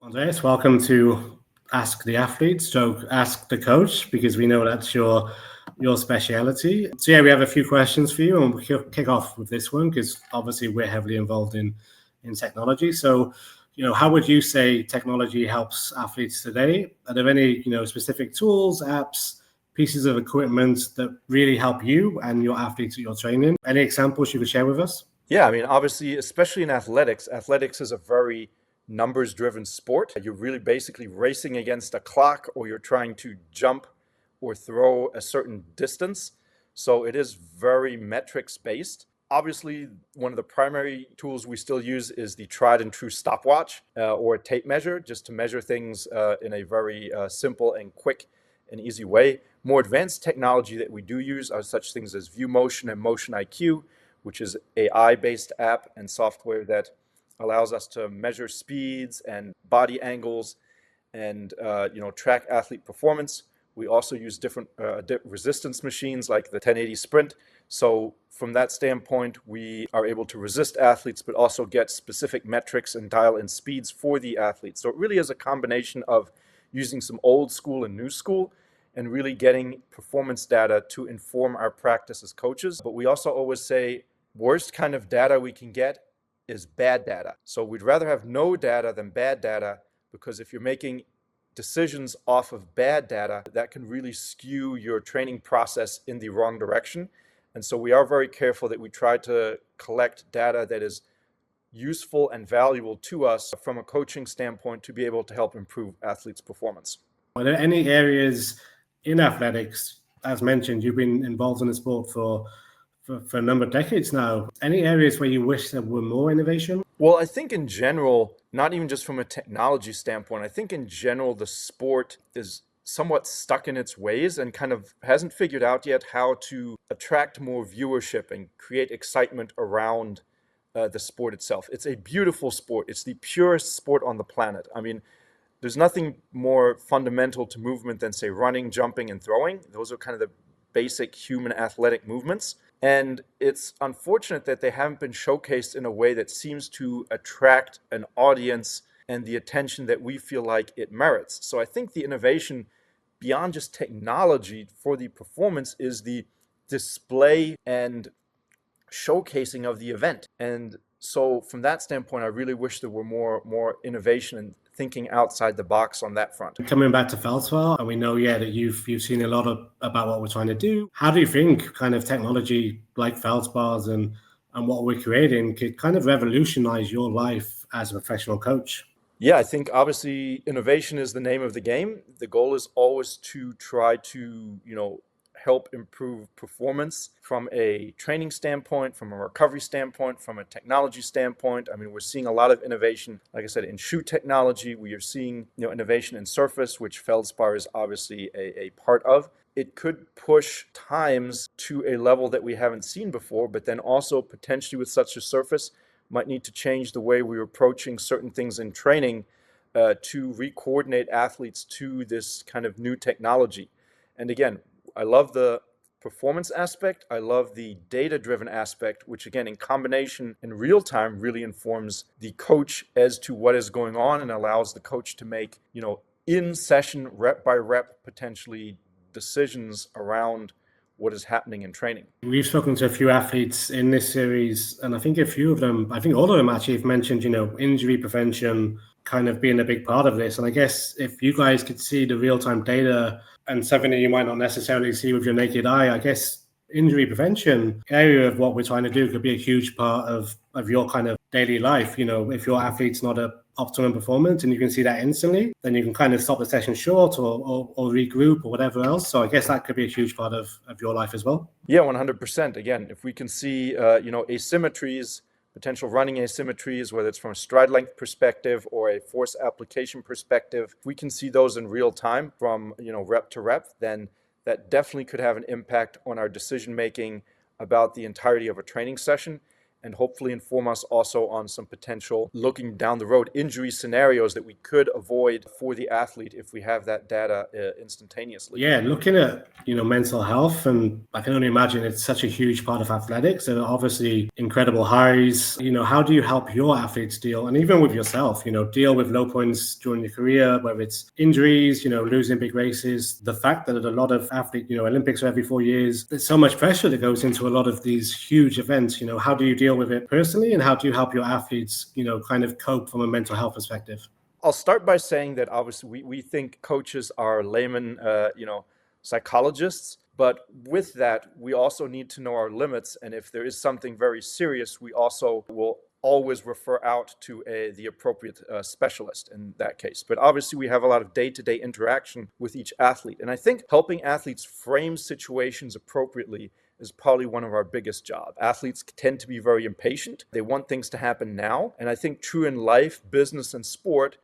Andreas, welcome to Ask the Athlete, stroke Ask the Coach, because we know that's your speciality. So yeah, we have a few questions for you, and we'll kick off with this one because obviously we're heavily involved in technology. So, how would you say technology helps athletes today? Are there any specific tools, apps, pieces of equipment that really help you and your athletes that you're training? Any examples you could share with us? Yeah, I mean, obviously, especially in athletics, athletics is a very numbers-driven sport. You're really basically racing against a clock, or you're trying to jump or throw a certain distance. So it is very metrics based. Obviously, one of the primary tools we still use is the tried and true stopwatch or a tape measure, just to measure things in a very simple and quick and easy way. More advanced technology that we do use are such things as View Motion and Motion IQ, which is AI-based app and software that allows us to measure speeds and body angles and track athlete performance. We also use different resistance machines like the 1080 Sprint. So from that standpoint, we are able to resist athletes, but also get specific metrics and dial in speeds for the athletes. So it really is a combination of using some old school and new school and really getting performance data to inform our practice as coaches. But we also always say, worst kind of data we can get is bad data. So we'd rather have no data than bad data, because if you're making decisions off of bad data, that can really skew your training process in the wrong direction. And so we are very careful that we try to collect data that is useful and valuable to us from a coaching standpoint to be able to help improve athletes' performance. Are there any areas in athletics, as mentioned, you've been involved in the sport for a number of decades now. Any areas where you wish there were more innovation? Well, I think in general, not even just from a technology standpoint, I think in general the sport is somewhat stuck in its ways and kind of hasn't figured out yet how to attract more viewership and create excitement around the sport itself. It's a beautiful sport. It's the purest sport on the planet. I mean, there's nothing more fundamental to movement than, say, running, jumping, and throwing. Those are kind of the basic human athletic movements. And it's unfortunate that they haven't been showcased in a way that seems to attract an audience and the attention that we feel like it merits. So I think the innovation beyond just technology for the performance is the display and showcasing of the event. And so from that standpoint, I really wish there were more innovation and thinking outside the box on that front. Coming back to Feldspar, and we know, that you've seen a lot about what we're trying to do. How do you think kind of technology like Feldspars and what we're creating could kind of revolutionize your life as a professional coach? Yeah, I think obviously innovation is the name of the game. The goal is always to try to, help improve performance from a training standpoint, from a recovery standpoint, from a technology standpoint. I mean, we're seeing a lot of innovation, like I said, in shoe technology. We are seeing, innovation in surface, which Feldspar is obviously a part of. It could push times to a level that we haven't seen before, but then also potentially with such a surface might need to change the way we're approaching certain things in training to re-coordinate athletes to this kind of new technology. And again, I love the performance aspect. I love the data-driven aspect, which again, in combination in real time, really informs the coach as to what is going on and allows the coach to make, in session, rep by rep, potentially decisions around what is happening in training. We've spoken to a few athletes in this series, and I think all of them actually have mentioned, injury prevention kind of being a big part of this. And I guess if you guys could see the real-time data and something that you might not necessarily see with your naked eye, I guess injury prevention area of what we're trying to do could be a huge part of your kind of daily life. If your athlete's not at optimum performance and you can see that instantly, then you can kind of stop the session short or regroup or whatever else. So I guess that could be a huge part of your life as well. Yeah, 100%. Again, if we can see, asymmetries, potential running asymmetries, whether it's from a stride length perspective or a force application perspective, if we can see those in real time from, rep to rep, then that definitely could have an impact on our decision making about the entirety of a training session. and hopefully inform us also on some potential looking down the road injury scenarios that we could avoid for the athlete if we have that data instantaneously. Yeah, looking at, mental health, and I can only imagine it's such a huge part of athletics. There are obviously incredible highs. How do you help your athletes deal, and even with yourself, deal with low points during your career, whether it's injuries, losing big races, the fact that a lot of athletes, Olympics are every 4 years, there's so much pressure that goes into a lot of these huge events. How do you deal with it personally, and how do you help your athletes, kind of cope from a mental health perspective? I'll start by saying that obviously we think coaches are layman, psychologists. But with that, we also need to know our limits. And if there is something very serious, we also will always refer out to the appropriate specialist in that case. But obviously, we have a lot of day-to-day interaction with each athlete. And I think helping athletes frame situations appropriately is probably one of our biggest jobs. Athletes tend to be very impatient. They want things to happen now. And I think true in life, business, and sport,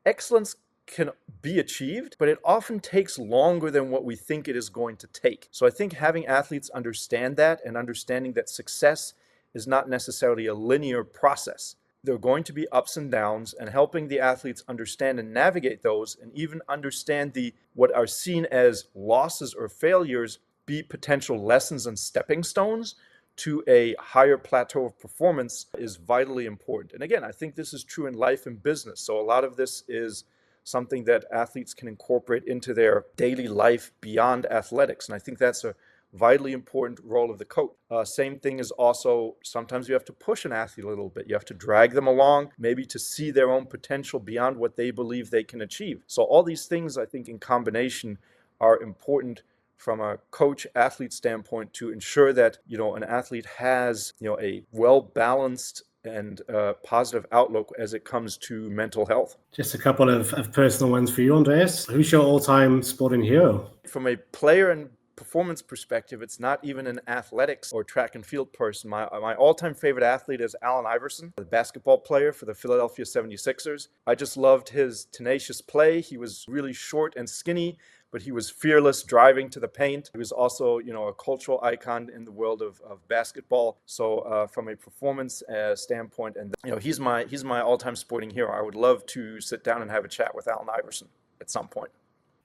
excellence can be achieved, but it often takes longer than what we think it is going to take. So I think having athletes understand that, and understanding that success is not necessarily a linear process. There are going to be ups and downs, and helping the athletes understand and navigate those, and even understand what are seen as losses or failures be potential lessons and stepping stones to a higher plateau of performance is vitally important. And again, I think this is true in life and business. So a lot of this is something that athletes can incorporate into their daily life beyond athletics. And I think that's a vitally important role of the coach. Same thing is also, sometimes you have to push an athlete a little bit. You have to drag them along, maybe to see their own potential beyond what they believe they can achieve. So all these things, I think, in combination are important from a coach athlete standpoint to ensure that an athlete has a well-balanced and positive outlook as it comes to mental health. Just a couple of personal ones for you, Andreas. Who's your all-time sporting hero? From a player and performance perspective, it's not even an athletics or track and field person. My all-time favorite athlete is Allen Iverson, the basketball player for the Philadelphia 76ers. I just loved his tenacious play. He was really short and skinny, but he was fearless driving to the paint. He was also, a cultural icon in the world of basketball. So from a performance standpoint, and he's my all-time sporting hero. I would love to sit down and have a chat with Allen Iverson at some point.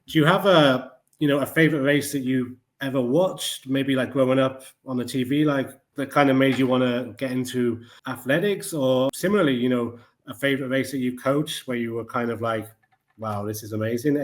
Do you have a favorite race that you ever watched, maybe like growing up on the TV, like that kind of made you want to get into athletics? Or similarly, a favorite race that you coached where you were kind of like, wow, this is amazing?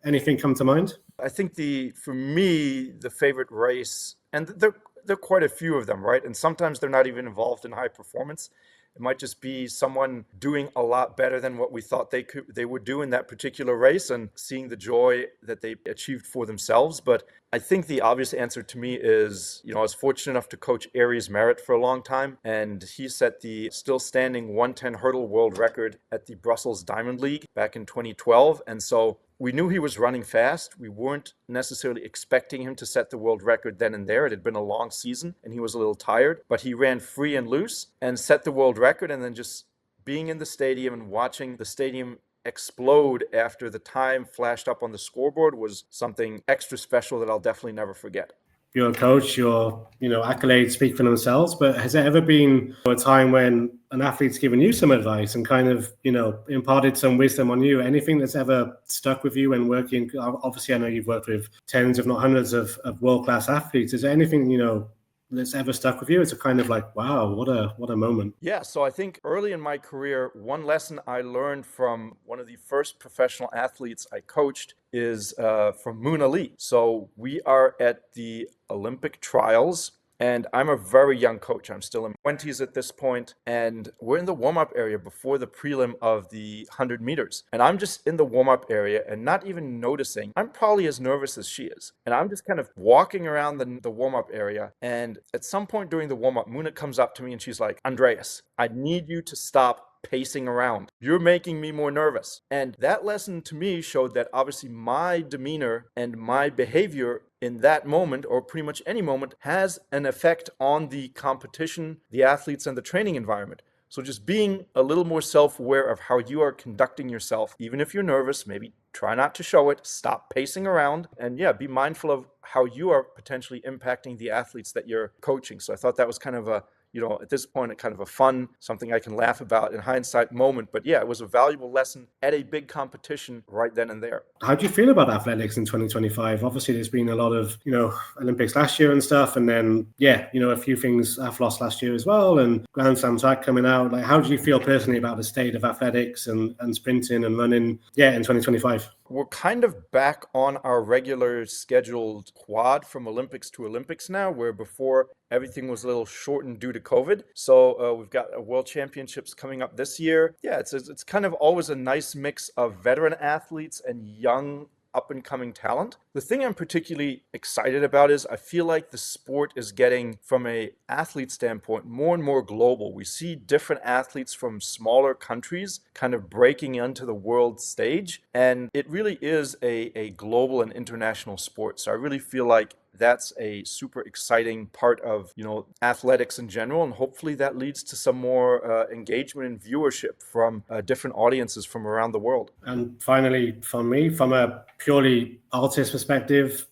Anything come to mind? I think for me, the favorite race, and there are quite a few of them, right? And sometimes they're not even involved in high performance. It might just be someone doing a lot better than what we thought they would do in that particular race, and seeing the joy that they achieved for themselves. But I think the obvious answer to me is, I was fortunate enough to coach Aries Merritt for a long time, and he set the still standing 110 hurdle world record at the Brussels Diamond League back in 2012. And so we knew he was running fast. We weren't necessarily expecting him to set the world record then and there. It had been a long season and he was a little tired, but he ran free and loose and set the world record. And then just being in the stadium and watching the stadium explode after the time flashed up on the scoreboard was something extra special that I'll definitely never forget. You're a coach, your accolades speak for themselves, but has there ever been a time when an athlete's given you some advice and kind of, imparted some wisdom on you? Anything that's ever stuck with you when working? Obviously, I know you've worked with tens, if not hundreds of world-class athletes. Is there anything, that's ever stuck with you? It's a kind of like, wow, what a moment. Yeah, so I think early in my career, one lesson I learned from one of the first professional athletes I coached is from Moon Ali. So we are at the Olympic trials, and I'm a very young coach. I'm still in my 20s at this point, and we're in the warm-up area before the prelim of the 100 meters. And I'm just in the warm-up area and not even noticing. I'm probably as nervous as she is. And I'm just kind of walking around the warm-up area. And at some point during the warm-up, Muna comes up to me and she's like, Andreas, I need you to stop pacing around. You're making me more nervous. And that lesson to me showed that obviously my demeanor and my behavior in that moment, or pretty much any moment, has an effect on the competition, the athletes, and the training environment. So just being a little more self-aware of how you are conducting yourself, even if you're nervous, maybe try not to show it, stop pacing around, and be mindful of how you are potentially impacting the athletes that you're coaching. So I thought that was kind of a at this point, a kind of a fun, something I can laugh about in hindsight moment. But yeah, it was a valuable lesson at a big competition right then and there. How do you feel about athletics in 2025? Obviously, there's been a lot of, Olympics last year and stuff. And then, a few things lost last year as well. And Grand Slam track coming out. Like, how do you feel personally about the state of athletics and sprinting and running, in 2025? We're kind of back on our regular scheduled quad from Olympics to Olympics now, where before everything was a little shortened due to COVID. So we've got World Championships coming up this year. Yeah, it's kind of always a nice mix of veteran athletes and young up-and-coming talent. The thing I'm particularly excited about is I feel like the sport is getting, from an athlete standpoint, more and more global. We see different athletes from smaller countries kind of breaking into the world stage, and it really is a global and international sport. So I really feel like that's a super exciting part of, athletics in general, and hopefully that leads to some more engagement and viewership from different audiences from around the world. And finally, from me, from a purely Altis perspective,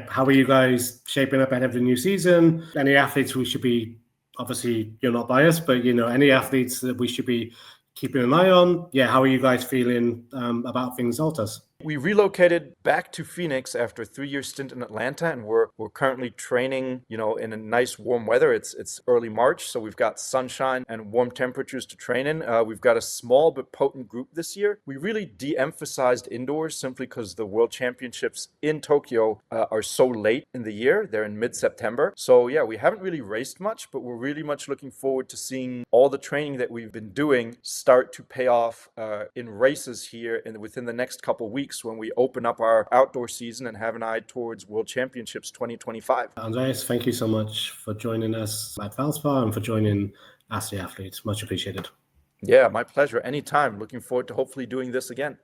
how are you guys shaping up ahead of the new season? Any athletes we should be, obviously you're not biased, but any athletes that we should be keeping an eye on? How are you guys feeling about things Altis? We relocated back to Phoenix after a 3-year stint in Atlanta, and we're currently training, in a nice warm weather. It's early March, so we've got sunshine and warm temperatures to train in. We've got a small but potent group this year. We really de-emphasized indoors simply because the World Championships in Tokyo are so late in the year. They're in mid-September. So yeah, we haven't really raced much, but we're really much looking forward to seeing all the training that we've been doing start to pay off in races here within the next couple weeks, when we open up our outdoor season and have an eye towards World Championships 2025. Andreas, thank you so much for joining us at Valspar and for joining Ask the Athletes. Much appreciated. Yeah, my pleasure. Anytime. Looking forward to hopefully doing this again.